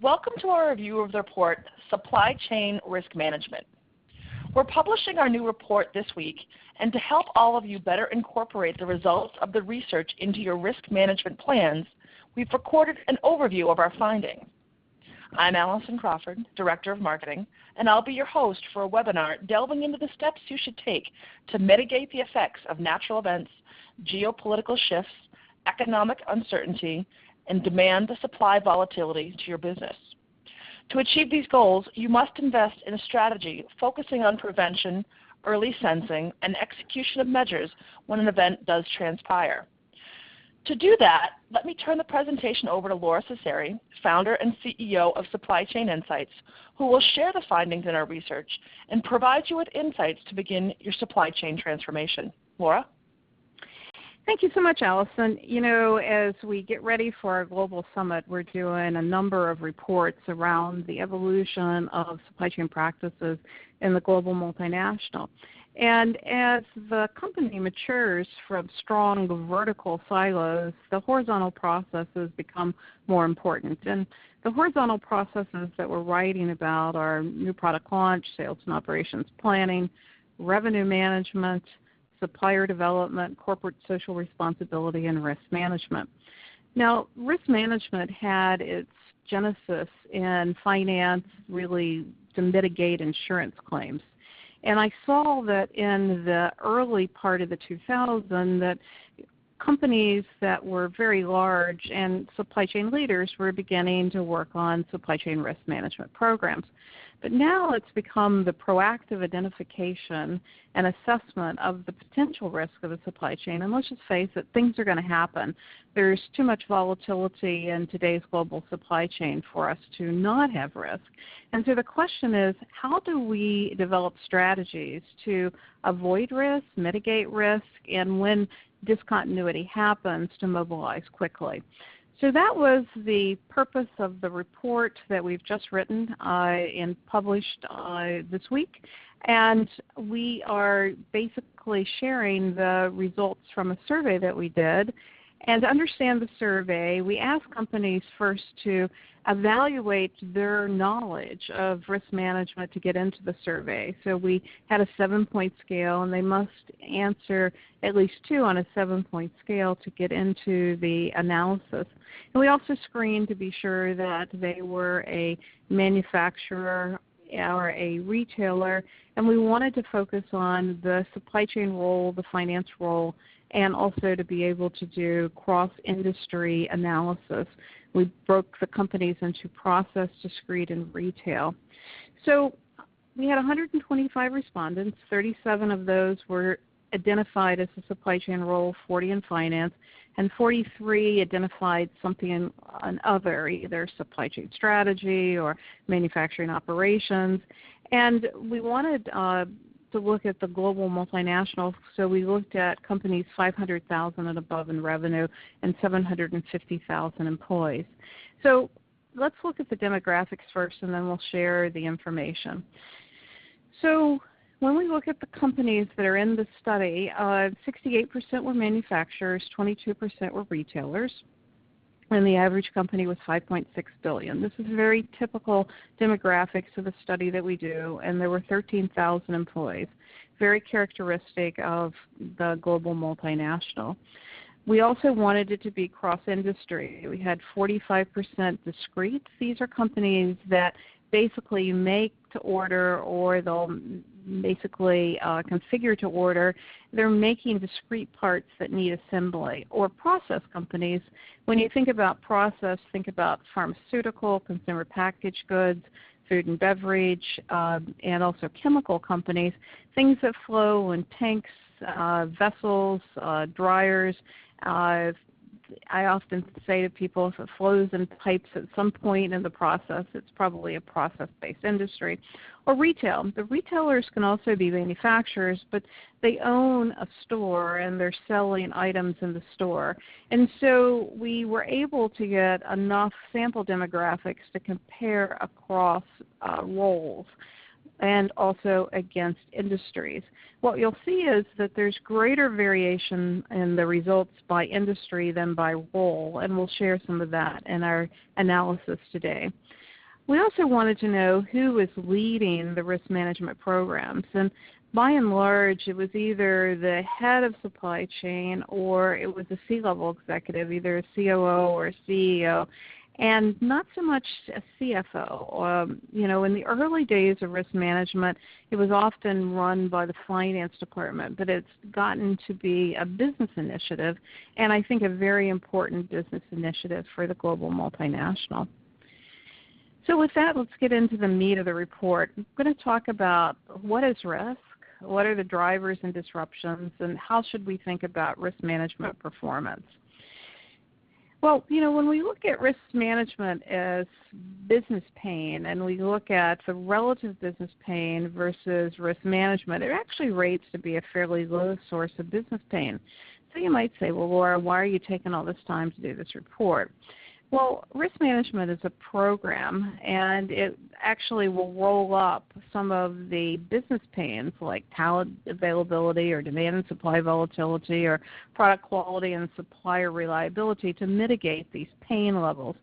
Welcome to our review of the report, Supply Chain Risk Management. We're publishing our new report this week, and to help all of you better incorporate the results of the research into your risk management plans, we've recorded an overview of our findings. I'm Allison Crawford, Director of Marketing, and I'll be your host for a webinar delving into the steps you should take to mitigate the effects of natural events, geopolitical shifts, economic uncertainty, and demand to supply volatility to your business. To achieve these goals, you must invest in a strategy focusing on prevention, early sensing, and execution of measures when an event does transpire. To do that, let me turn the presentation over to Lora Cecere, founder and CEO of Supply Chain Insights, who will share the findings in our research and provide you with insights to begin your supply chain transformation. Lora? Thank you so much, Allison. You know, as we get ready for our global summit, we're doing a number of reports around the evolution of supply chain practices in the global multinational. And as the company matures from strong vertical silos, the horizontal processes become more important. And the horizontal processes that we're writing about are new product launch, sales and operations planning, revenue management, supplier development, corporate social responsibility, and risk management. Now, risk management had its genesis in finance, really to mitigate insurance claims. And I saw that in the early part of the 2000s that companies that were very large and supply chain leaders were beginning to work on supply chain risk management programs. But now it's become the proactive identification and assessment of the potential risk of the supply chain. And let's just face it, things are going to happen. There's too much volatility in today's global supply chain for us to not have risk. And so the question is, how do we develop strategies to avoid risk, mitigate risk, and when discontinuity happens, to mobilize quickly? So that was the purpose of the report that we've just written and published this week. And we are basically sharing the results from a survey that we did. And to understand the survey, we asked companies first to evaluate their knowledge of risk management to get into the survey. So we had a 7-point scale, and they must answer at least 2 on a 7-point scale to get into the analysis. And we also screened to be sure that they were a manufacturer or a retailer, and we wanted to focus on the supply chain role, the finance role, and also to be able to do cross-industry analysis. We broke the companies into process, discrete, and retail. So we had 125 respondents. 37 of those were identified as a supply chain role, 40 in finance, and 43 identified something in other, either supply chain strategy or manufacturing operations. And we wanted to look at the global multinational, so we looked at companies 500,000 and above in revenue and 750,000 employees. So let's look at the demographics first, and then we'll share the information. So when we look at the companies that are in the study, 68% were manufacturers, 22% were retailers, and the average company was $5.6 billion. This is very typical demographics of the study that we do, and there were 13,000 employees, very characteristic of the global multinational. We also wanted it to be cross-industry. We had 45% discrete. These are companies that basically make to order, or they'll basically configure to order. They're making discrete parts that need assembly. Or process companies. When you think about process, think about pharmaceutical, consumer packaged goods, food and beverage, and also chemical companies, things that flow in tanks, vessels, dryers. I often say to people, if it flows in pipes at some point in the process, it's probably a process-based industry. Or retail. The retailers can also be manufacturers, but they own a store and they're selling items in the store. And so we were able to get enough sample demographics to compare across roles and also against industries. What you'll see is that there's greater variation in the results by industry than by role, and we'll share some of that in our analysis today. We also wanted to know who is leading the risk management programs. And by and large, it was either the head of supply chain or it was a C-level executive, either a COO or a CEO, and not so much a CFO. In the early days of risk management, it was often run by the finance department, but it's gotten to be a business initiative, and I think a very important business initiative for the global multinational. So with that, let's get into the meat of the report. I'm going to talk about what is risk, what are the drivers and disruptions, and how should we think about risk management performance. Well, when we look at risk management as business pain and we look at the relative business pain versus risk management, it actually rates to be a fairly low source of business pain. So you might say, well, Laura, why are you taking all this time to do this report? Well, risk management is a program, and it actually will roll up some of the business pains like talent availability or demand and supply volatility or product quality and supplier reliability to mitigate these pain levels.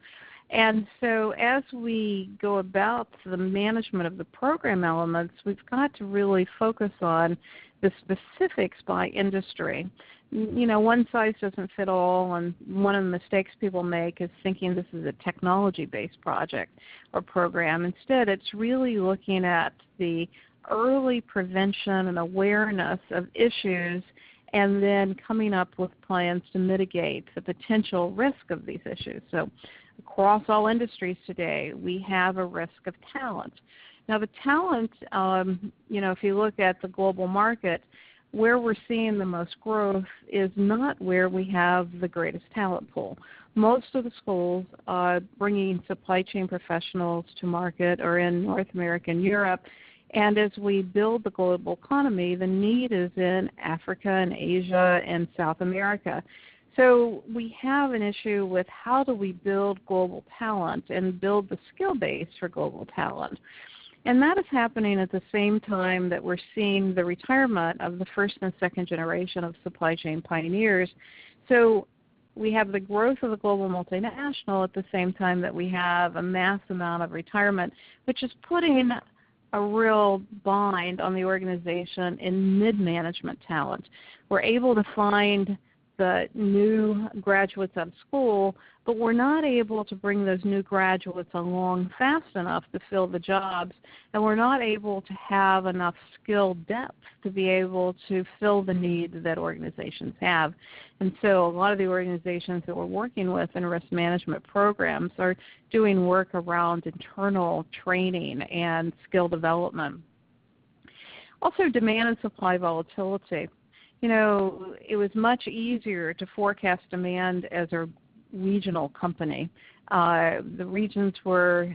And so as we go about the management of the program elements, we've got to really focus on the specifics by industry. One size doesn't fit all, and one of the mistakes people make is thinking this is a technology-based project or program. Instead, it's really looking at the early prevention and awareness of issues and then coming up with plans to mitigate the potential risk of these issues. So across all industries today, we have a risk of talent. Now the talent, if you look at the global market, where we're seeing the most growth is not where we have the greatest talent pool. Most of the schools bringing supply chain professionals to market are in North America and Europe. And as we build the global economy, the need is in Africa and Asia and South America. So we have an issue with how do we build global talent and build the skill base for global talent. And that is happening at the same time that we're seeing the retirement of the first and second generation of supply chain pioneers. So we have the growth of the global multinational at the same time that we have a mass amount of retirement, which is putting a real bind on the organization in mid-management talent. We're able to find the new graduates out of school, but we're not able to bring those new graduates along fast enough to fill the jobs, and we're not able to have enough skill depth to be able to fill the needs that organizations have. And so a lot of the organizations that we're working with in risk management programs are doing work around internal training and skill development. Also, demand and supply volatility. It was much easier to forecast demand as a regional company. The regions were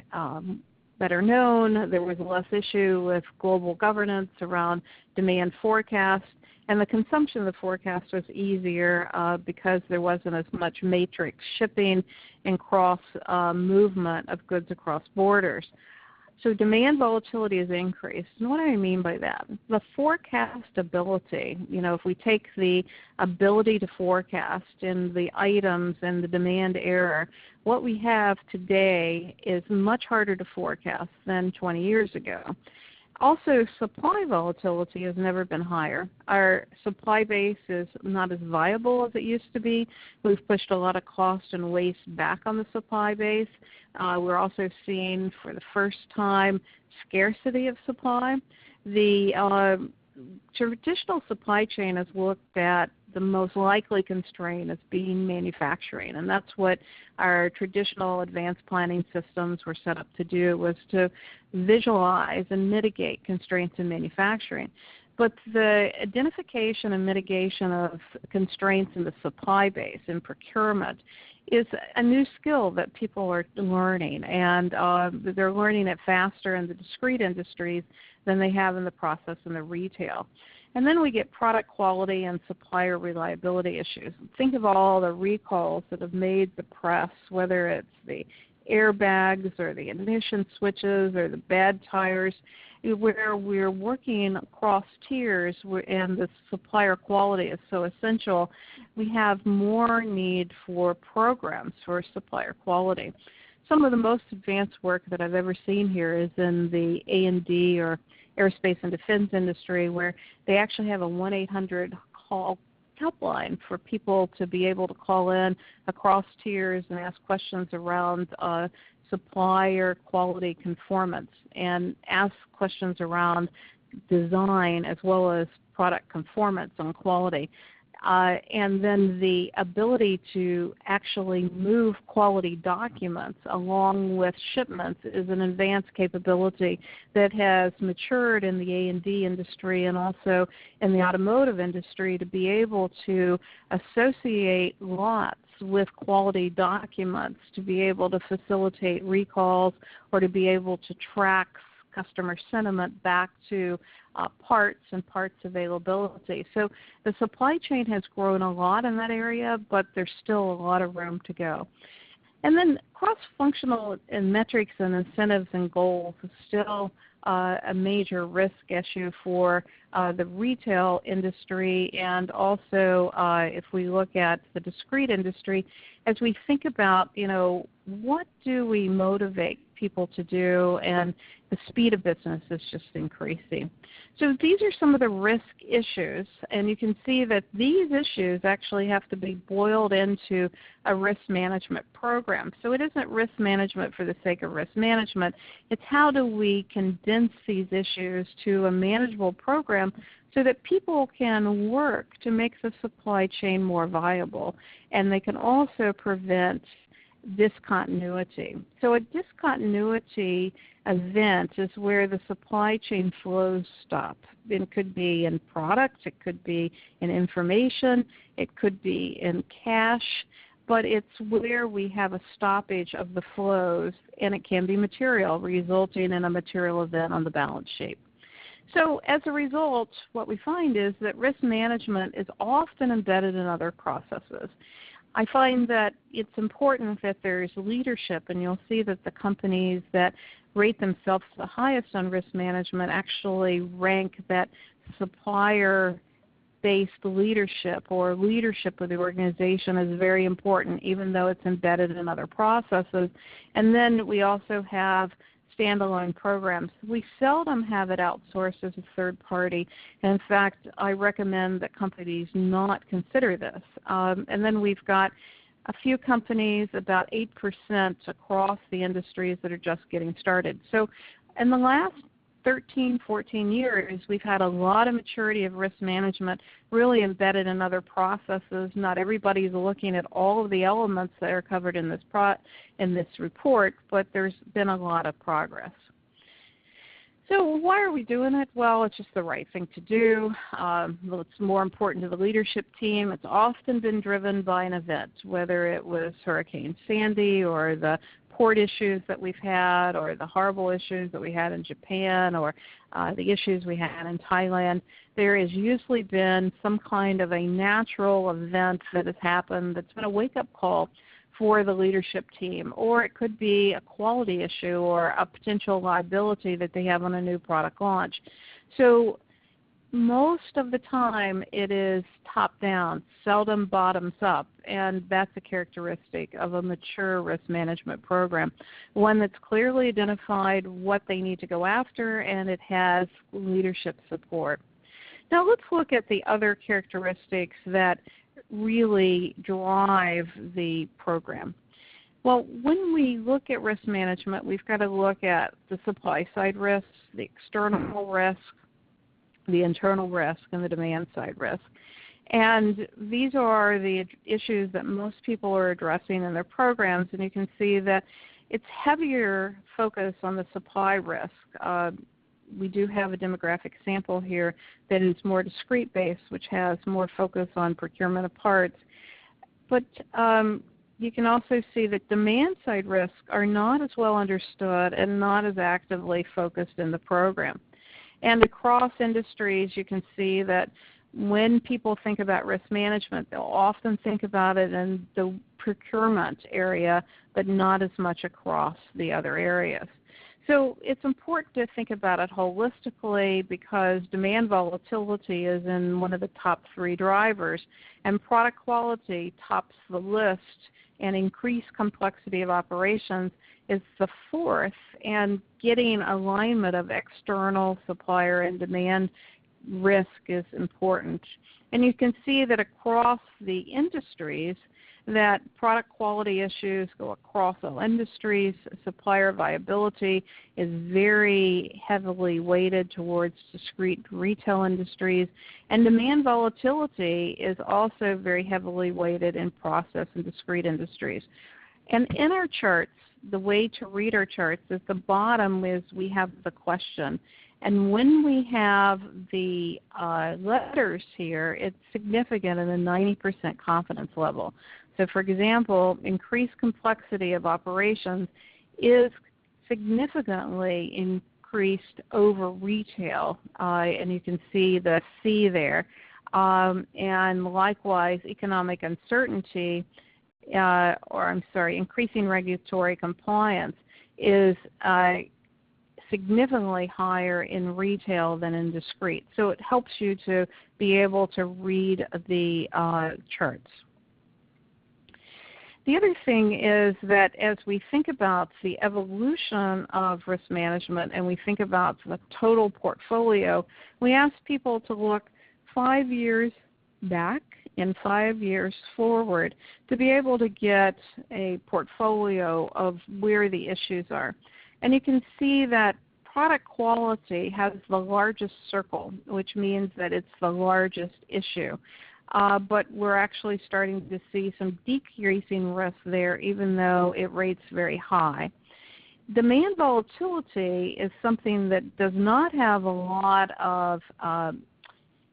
better known. There was less issue with global governance around demand forecast, and the consumption of the forecast was easier because there wasn't as much matrix shipping and cross movement of goods across borders. So demand volatility has increased. And what do I mean by that? The forecastability, if we take the ability to forecast in the items and the demand error, what we have today is much harder to forecast than 20 years ago. Also, supply volatility has never been higher. Our supply base is not as viable as it used to be. We've pushed a lot of cost and waste back on the supply base. We're also seeing, for the first time, scarcity of supply. The traditional supply chain has looked at the most likely constraint as being manufacturing, and that's what our traditional advanced planning systems were set up to do, was to visualize and mitigate constraints in manufacturing. But the identification and mitigation of constraints in the supply base and procurement is a new skill that people are learning, and they're learning it faster in the discrete industries than they have in the process and the retail. And then we get product quality and supplier reliability issues. Think of all the recalls that have made the press, whether it's the airbags or the ignition switches or the bad tires, where we're working across tiers and the supplier quality is so essential. We have more need for programs for supplier quality. some of the most advanced work that I've ever seen here is in the A&D or aerospace and defense industry, where they actually have a 1-800 call helpline for people to be able to call in across tiers and ask questions around supplier quality conformance and ask questions around design as well as product conformance on quality. And then the ability to actually move quality documents along with shipments is an advanced capability that has matured in the A&D industry and also in the automotive industry to be able to associate lots with quality documents, to be able to facilitate recalls or to be able to track customer sentiment back to parts and parts availability. So the supply chain has grown a lot in that area, but there's still a lot of room to go. And then cross-functional and metrics and incentives and goals is still a major risk issue for the retail industry, and also if we look at the discrete industry, as we think about, what do we motivate people to do, and the speed of business is just increasing. So these are some of the risk issues, and you can see that these issues actually have to be boiled into a risk management program. So it isn't risk management for the sake of risk management. It's how do we condense these issues to a manageable program so that people can work to make the supply chain more viable, and they can also prevent discontinuity. So a discontinuity event is where the supply chain flows stop. It could be in products, it could be in information, it could be in cash, but it's where we have a stoppage of the flows, and it can be material, resulting in a material event on the balance sheet. So as a result, what we find is that risk management is often embedded in other processes. I find that it's important that there's leadership, and you'll see that the companies that rate themselves the highest on risk management actually rank that supplier-based leadership or leadership of the organization is very important, even though it's embedded in other processes. And then we also have standalone programs. We seldom have it outsourced as a third party. In fact, I recommend that companies not consider this. And then we've got a few companies, about 8% across the industries, that are just getting started. So in the last 13, 14 years, we've had a lot of maturity of risk management really embedded in other processes. Not everybody's looking at all of the elements that are covered in this report, but there's been a lot of progress. So why are we doing it? Well, it's just the right thing to do. It's more important to the leadership team. It's often been driven by an event, whether it was Hurricane Sandy or the port issues that we've had, or the horrible issues that we had in Japan, or the issues we had in Thailand. There has usually been some kind of a natural event that has happened that's been a wake-up call for the leadership team, or it could be a quality issue or a potential liability that they have on a new product launch. So most of the time it is top-down, seldom bottoms-up, and that's a characteristic of a mature risk management program, one that's clearly identified what they need to go after, and it has leadership support. Now let's look at the other characteristics that really drive the program. Well, when we look at risk management, we've got to look at the supply side risks, the external risk, the internal risk, and the demand side risk. And these are the issues that most people are addressing in their programs, and you can see that it's heavier focus on the supply risk. We do have a demographic sample here that is more discrete based, which has more focus on procurement of parts. But you can also see that demand side risks are not as well understood and not as actively focused in the program. And across industries, you can see that when people think about risk management, they'll often think about it in the procurement area, but not as much across the other areas. So it's important to think about it holistically, because demand volatility is in one of the top 3 drivers, and product quality tops the list and increased complexity of operations is the fourth, and getting alignment of external supplier and demand risk is important. And you can see that across the industries that product quality issues go across all industries. Supplier viability is very heavily weighted towards discrete retail industries, and demand volatility is also very heavily weighted in process and discrete industries. And in our charts, the way to read our charts is the bottom is we have the question. And when we have the letters here, it's significant in a 90% confidence level. So for example, increased complexity of operations is significantly increased over retail, and you can see the C there. And likewise, economic uncertainty, increasing regulatory compliance is significantly higher in retail than in discrete. So it helps you to be able to read the charts. The other thing is that as we think about the evolution of risk management and we think about the total portfolio, we ask people to look 5 years back and 5 years forward to be able to get a portfolio of where the issues are. And you can see that product quality has the largest circle, which means that it's the largest issue. But we're actually starting to see some decreasing risk there, even though it rates very high. Demand volatility is something that does not have a lot of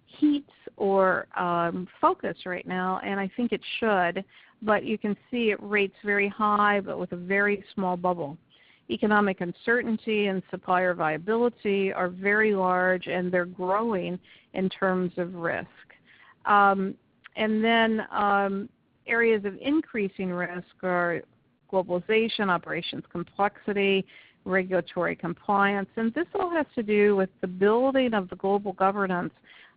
heat or focus right now, and I think it should, but you can see it rates very high but with a very small bubble. Economic uncertainty and supplier viability are very large, and they're growing in terms of risk. And then areas of increasing risk are globalization, operations complexity, regulatory compliance, and this all has to do with the building of the global governance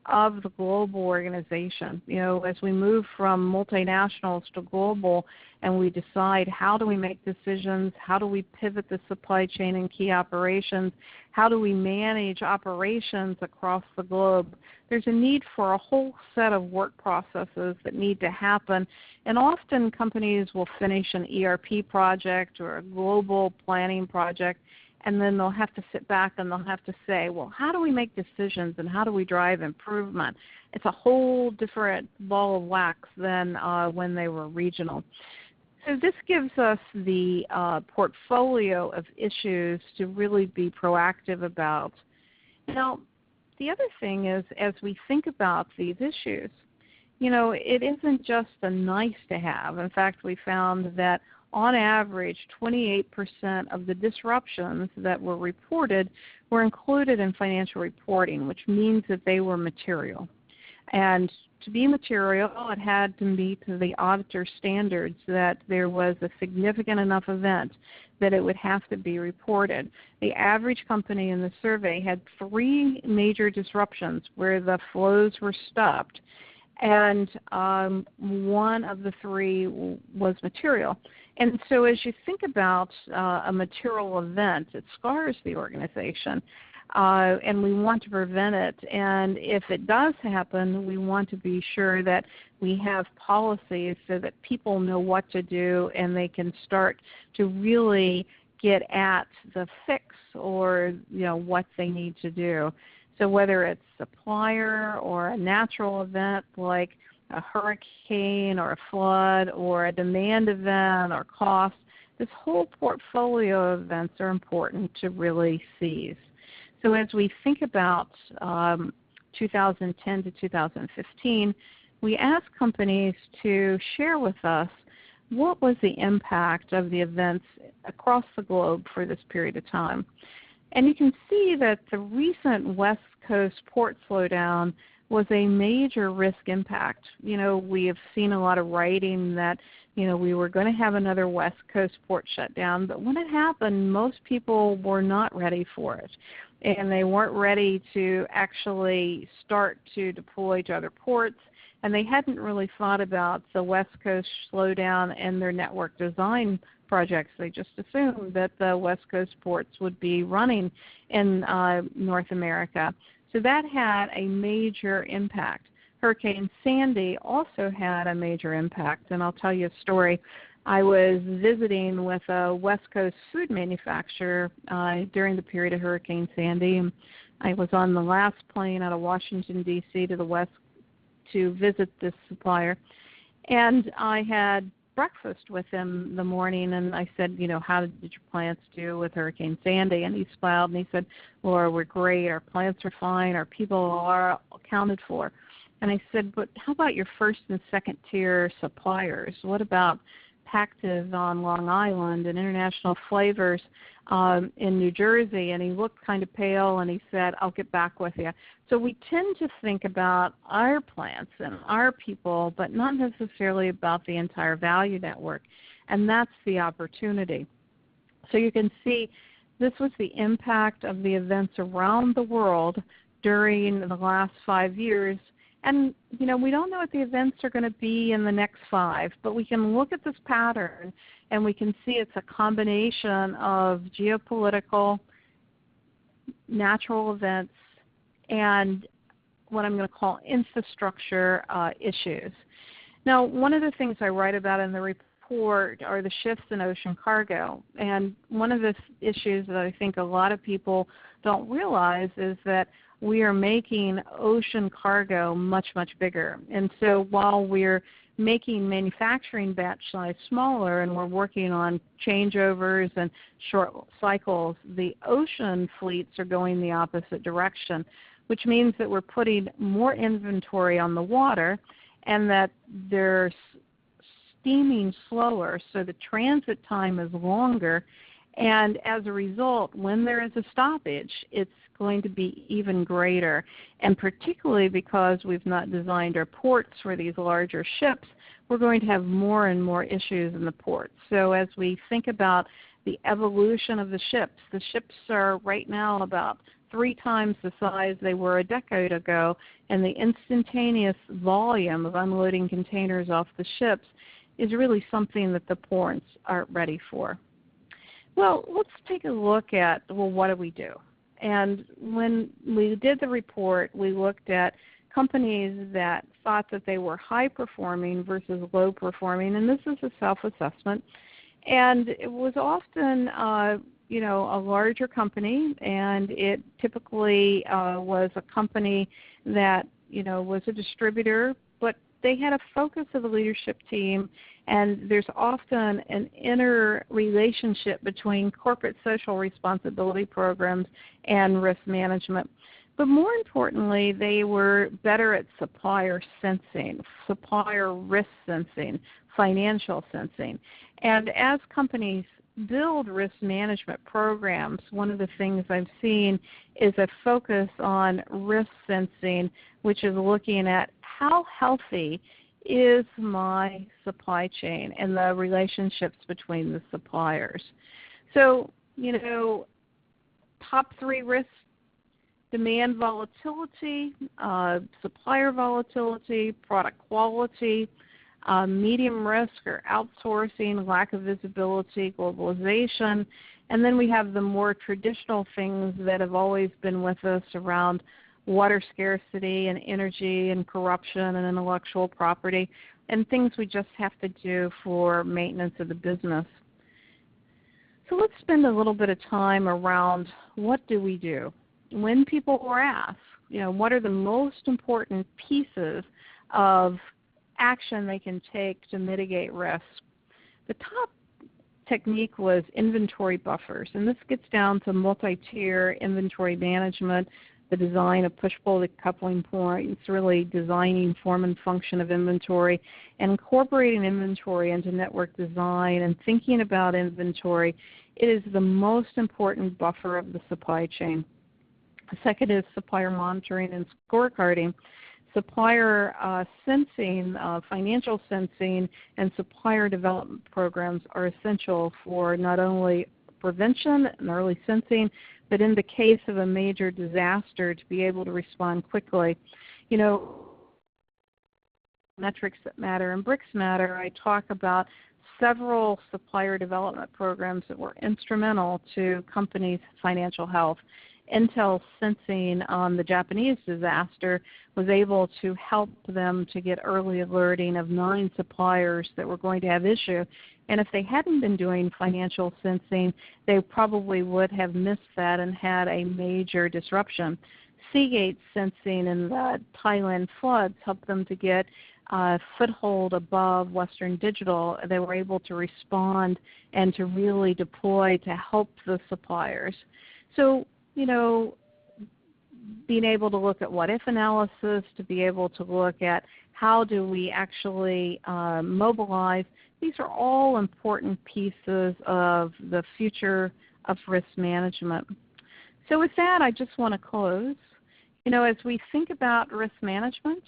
of the global organization. You know, as we move from multinationals to global and we decide how do we make decisions, how do we pivot the supply chain and key operations, how do we manage operations across the globe, there's a need for a whole set of work processes that need to happen. And often companies will finish an ERP project or a global planning project, and then they'll have to sit back and they'll have to say, well, how do we make decisions and how do we drive improvement? It's a whole different ball of wax than when they were regional. So this gives us the portfolio of issues to really be proactive about. Now, the other thing is, as we think about these issues, you know, it isn't just a nice to have. In fact, we found that on average, 28% of the disruptions that were reported were included in financial reporting, which means that they were material. And to be material, it had to meet the auditor standards that there was a significant enough event that it would have to be reported. The average company in the survey had 3 major disruptions where the flows were stopped, and one of the 3 was material. And so as you think about a material event, it scars the organization, and we want to prevent it. And if it does happen, we want to be sure that we have policies so that people know what to do and they can start to really get at the fix or, you know, what they need to do. So whether it's supplier or a natural event like a hurricane or a flood or a demand event or cost, this whole portfolio of events are important to really seize. So as we think about 2010 to 2015, we asked companies to share with us what was the impact of the events across the globe for this period of time. And you can see that the recent West Coast port slowdown was a major risk impact. You know, we have seen a lot of writing that, you know, we were going to have another West Coast port shutdown, but when it happened, most people were not ready for it. And they weren't ready to actually start to deploy to other ports. and they hadn't really thought about the West Coast slowdown and their network design projects. They just assumed that the West Coast ports would be running in North America. So that had a major impact. Hurricane Sandy also had a major impact, and I'll tell you a story. I was visiting with a West Coast food manufacturer during the period of Hurricane Sandy. And I was on the last plane out of Washington, D.C. to the West to visit this supplier. And I had breakfast with him the morning, and I said, how did your plants do with Hurricane Sandy? And he smiled and he said, Laura, we're great. Our plants are fine. Our people are accounted for. And I said, but how about your first and second tier suppliers? What about Pactiv on Long Island and International Flavors in New Jersey? And he looked kind of pale and he said, I'll get back with you. So we tend to think about our plants and our people, but not necessarily about the entire value network. And that's the opportunity. So you can see this was the impact of the events around the world during the last 5 years. And, we don't know what the events are going to be in the next 5, but we can look at this pattern and we can see it's a combination of geopolitical, natural events, and what I'm going to call infrastructure issues. Now, one of the things I write about in the report are the shifts in ocean cargo. And one of the issues that I think a lot of people don't realize is that we are making ocean cargo much, much bigger. And so while we're making manufacturing batch size smaller and we're working on changeovers and short cycles, the ocean fleets are going the opposite direction, which means that we're putting more inventory on the water and that they're steaming slower, so the transit time is longer. And as a result, when there is a stoppage, it's going to be even greater. And particularly because we've not designed our ports for these larger ships, we're going to have more and more issues in the ports. So as we think about the evolution of the ships are right now about 3 times the size they were a decade ago, and the instantaneous volume of unloading containers off the ships is really something that the ports aren't ready for. Well, let's take a look at, what do we do? And when we did the report, we looked at companies that thought that they were high performing versus low performing, and this is a self-assessment. And it was often, a larger company, and it typically was a company that, was a distributor, but they had a focus of the leadership team, and there's often an inner relationship between corporate social responsibility programs and risk management. But more importantly, they were better at supplier sensing, supplier risk sensing, financial sensing. And as companies build risk management programs, one of the things I've seen is a focus on risk sensing, which is looking at how healthy is my supply chain and the relationships between the suppliers. So, top 3 risks: demand volatility, supplier volatility, product quality, medium risk or outsourcing, lack of visibility, globalization. And then we have the more traditional things that have always been with us around water scarcity and energy and corruption and intellectual property, and things we just have to do for maintenance of the business. So let's spend a little bit of time around what do we do. When people were asked, what are the most important pieces of action they can take to mitigate risk, the top technique was inventory buffers, and this gets down to multi-tier inventory management, the design of push-pull decoupling points, really designing form and function of inventory, and incorporating inventory into network design and thinking about inventory. It is the most important buffer of the supply chain. The second is supplier monitoring and scorecarding. Supplier sensing, financial sensing, and supplier development programs are essential for not only prevention and early sensing, but in the case of a major disaster to be able to respond quickly. metrics that matter and bricks matter, I talk about several supplier development programs that were instrumental to companies' financial health. Intel sensing on the Japanese disaster was able to help them to get early alerting of 9 suppliers that were going to have issue. And if they hadn't been doing financial sensing, they probably would have missed that and had a major disruption. Seagate sensing in the Thailand floods helped them to get a foothold above Western Digital. They were able to respond and to really deploy to help the suppliers. So, being able to look at what-if analysis, to be able to look at how do we actually mobilize, these are all important pieces of the future of risk management. So with that, I just want to close. As we think about risk management,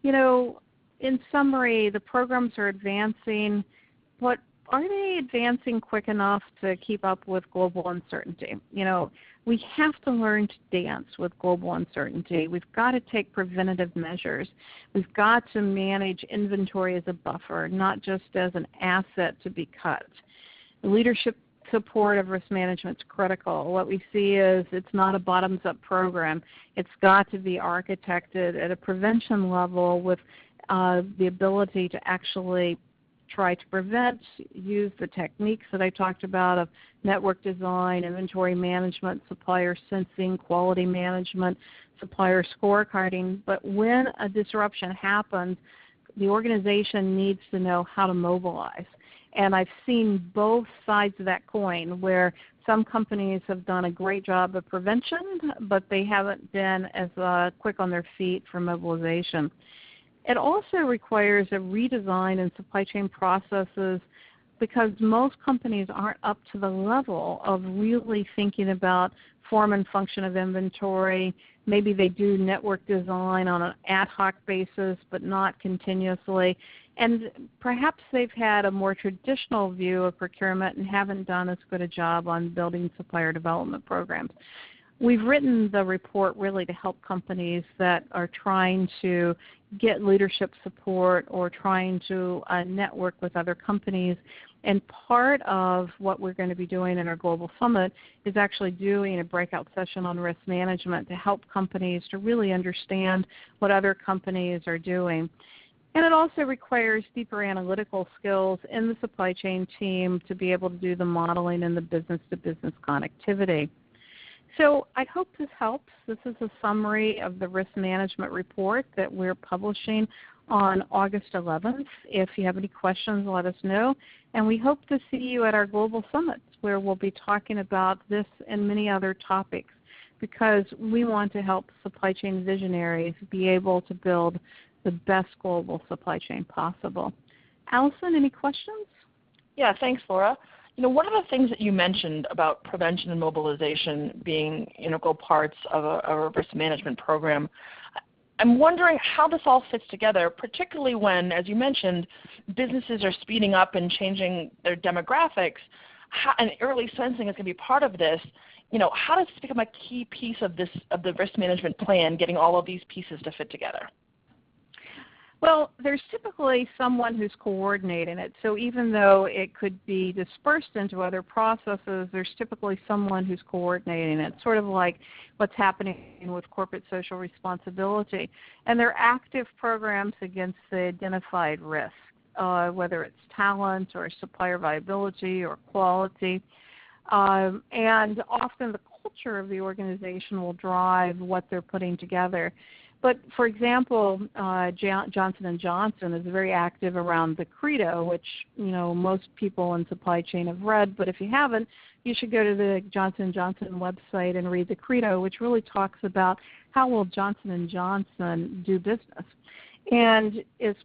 in summary, the programs are advancing, but are they advancing quick enough to keep up with global uncertainty? We have to learn to dance with global uncertainty. We've got to take preventative measures. We've got to manage inventory as a buffer, not just as an asset to be cut. Leadership support of risk management is critical. What we see is it's not a bottoms-up program. It's got to be architected at a prevention level with the ability to actually try to prevent, use the techniques that I talked about of network design, inventory management, supplier sensing, quality management, supplier scorecarding. But when a disruption happens, the organization needs to know how to mobilize. And I've seen both sides of that coin where some companies have done a great job of prevention, but they haven't been as quick on their feet for mobilization. It also requires a redesign in supply chain processes because most companies aren't up to the level of really thinking about form and function of inventory. Maybe they do network design on an ad hoc basis but not continuously. And perhaps they've had a more traditional view of procurement and haven't done as good a job on building supplier development programs. We've written the report really to help companies that are trying to get leadership support or trying to network with other companies. And part of what we're going to be doing in our Global Summit is actually doing a breakout session on risk management to help companies to really understand what other companies are doing. And it also requires deeper analytical skills in the supply chain team to be able to do the modeling and the business-to-business connectivity. So I hope this helps. This is a summary of the risk management report that we're publishing on August 11th. If you have any questions, let us know. And we hope to see you at our Global Summits where we'll be talking about this and many other topics because we want to help supply chain visionaries be able to build the best global supply chain possible. Allison, any questions? Yeah, thanks, Lora. One of the things that you mentioned about prevention and mobilization being integral parts of a risk management program, I'm wondering how this all fits together, particularly when, as you mentioned, businesses are speeding up and changing their demographics, and early sensing is going to be part of this. How does this become a key piece of the risk management plan, getting all of these pieces to fit together? Well, there's typically someone who's coordinating it. So even though it could be dispersed into other processes, there's typically someone who's coordinating it, sort of like what's happening with corporate social responsibility. And they're active programs against the identified risk, whether it's talent or supplier viability or quality. And often the culture of the organization will drive what they're putting together. But, for example, Johnson & Johnson is very active around the Credo, which, most people in supply chain have read. But if you haven't, you should go to the Johnson & Johnson website and read the Credo, which really talks about how will Johnson & Johnson do business. And it's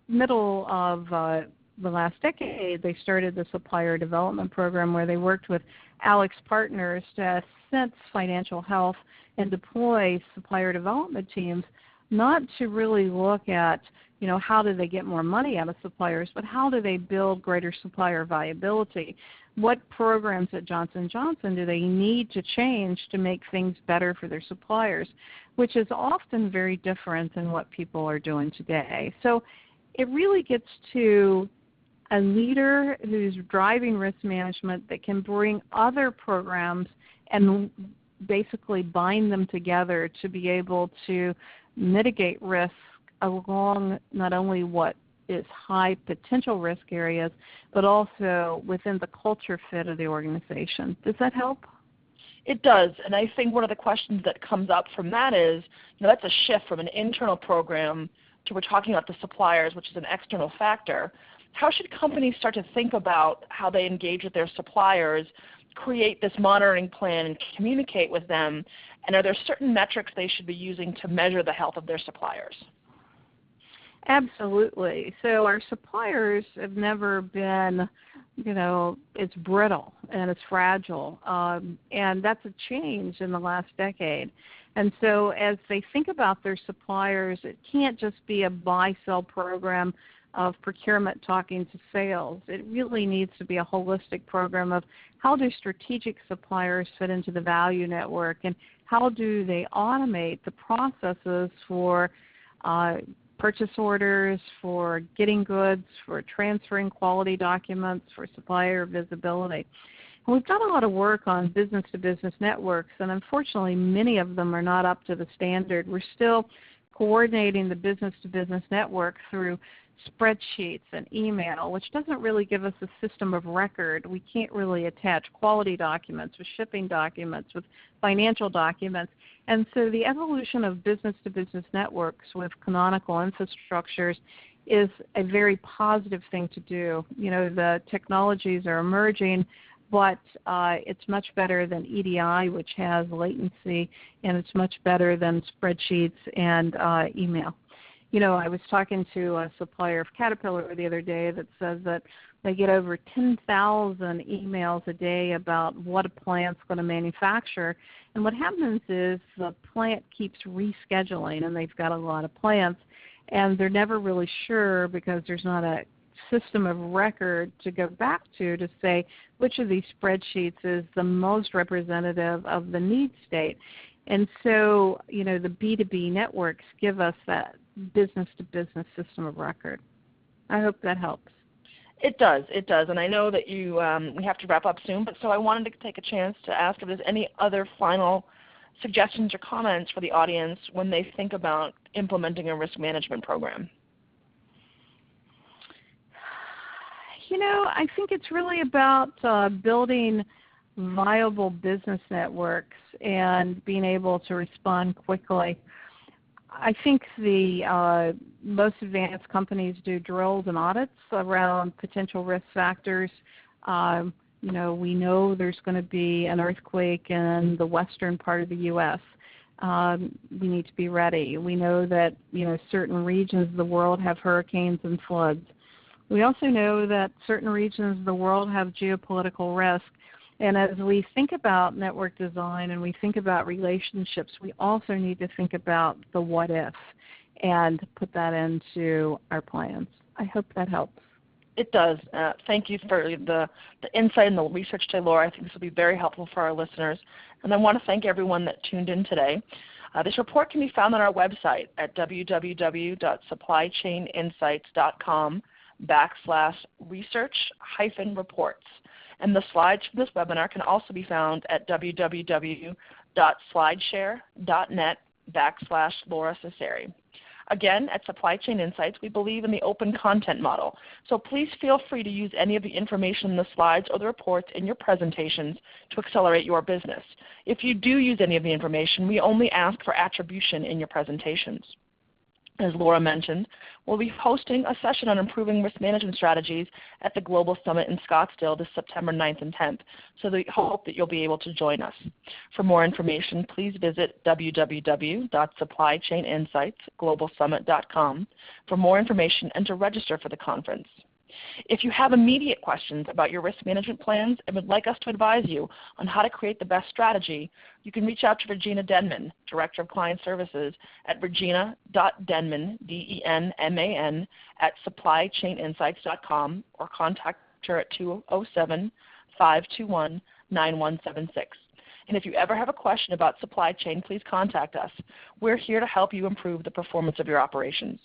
middle of the last decade, they started the Supplier Development Program where they worked with Alex Partners to sense financial health and deploy supplier development teams, not to really look at, how do they get more money out of suppliers, but how do they build greater supplier viability? What programs at Johnson & Johnson do they need to change to make things better for their suppliers? which is often very different than what people are doing today. So it really gets to a leader who's driving risk management that can bring other programs and basically bind them together to be able to mitigate risk along not only what is high potential risk areas, but also within the culture fit of the organization. Does that help? It does, and I think one of the questions that comes up from that is, that's a shift from an internal program to we're talking about the suppliers, which is an external factor. How should companies start to think about how they engage with their suppliers, create this monitoring plan and communicate with them, and are there certain metrics they should be using to measure the health of their suppliers? Absolutely. So our suppliers have never been, it's brittle and it's fragile, and that's a change in the last decade. And so as they think about their suppliers, it can't just be a buy-sell program of procurement talking to sales. It really needs to be a holistic program of how do strategic suppliers fit into the value network, and how do they automate the processes for purchase orders, for getting goods, for transferring quality documents, for supplier visibility. And we've done a lot of work on business-to-business networks, and unfortunately many of them are not up to the standard. We're still coordinating the business-to-business network through spreadsheets and email, which doesn't really give us a system of record. We can't really attach quality documents with shipping documents, with financial documents. And so the evolution of business-to-business networks with canonical infrastructures is a very positive thing to do. The technologies are emerging, but it's much better than EDI, which has latency, and it's much better than spreadsheets and email. I was talking to a supplier of Caterpillar the other day that says that they get over 10,000 emails a day about what a plant's going to manufacture. And what happens is the plant keeps rescheduling, and they've got a lot of plants, and they're never really sure because there's not a system of record to go back to say which of these spreadsheets is the most representative of the need state. And so, the B2B networks give us that business-to-business system of record. I hope that helps. It does, and I know that we have to wrap up soon, but so I wanted to take a chance to ask if there's any other final suggestions or comments for the audience when they think about implementing a risk management program. I think it's really about building viable business networks and being able to respond quickly. I think the most advanced companies do drills and audits around potential risk factors. We know there's going to be an earthquake in the western part of the U.S. We need to be ready. We know that certain regions of the world have hurricanes and floods. We also know that certain regions of the world have geopolitical risk. And as we think about network design and we think about relationships, we also need to think about the what if and put that into our plans. I hope that helps. It does. Thank you for the insight and the research today, Laura. I think this will be very helpful for our listeners. And I want to thank everyone that tuned in today. This report can be found on our website at www.supplychaininsights.com/research-reports. And the slides from this webinar can also be found at www.slideshare.net/Lora Cecere. Again, at Supply Chain Insights, we believe in the open content model, so please feel free to use any of the information in the slides or the reports in your presentations to accelerate your business. If you do use any of the information, we only ask for attribution in your presentations. As Laura mentioned, we'll be hosting a session on improving risk management strategies at the Global Summit in Scottsdale this September 9th and 10th, so we hope that you'll be able to join us. For more information, please visit www.supplychaininsightsglobalsummit.com for more information and to register for the conference. If you have immediate questions about your risk management plans and would like us to advise you on how to create the best strategy, you can reach out to Regina Denman, Director of Client Services, at regina.denman, D-E-N-M-A-N, at supplychaininsights.com, or contact her at 207-521-9176. And if you ever have a question about supply chain, please contact us. We're here to help you improve the performance of your operations.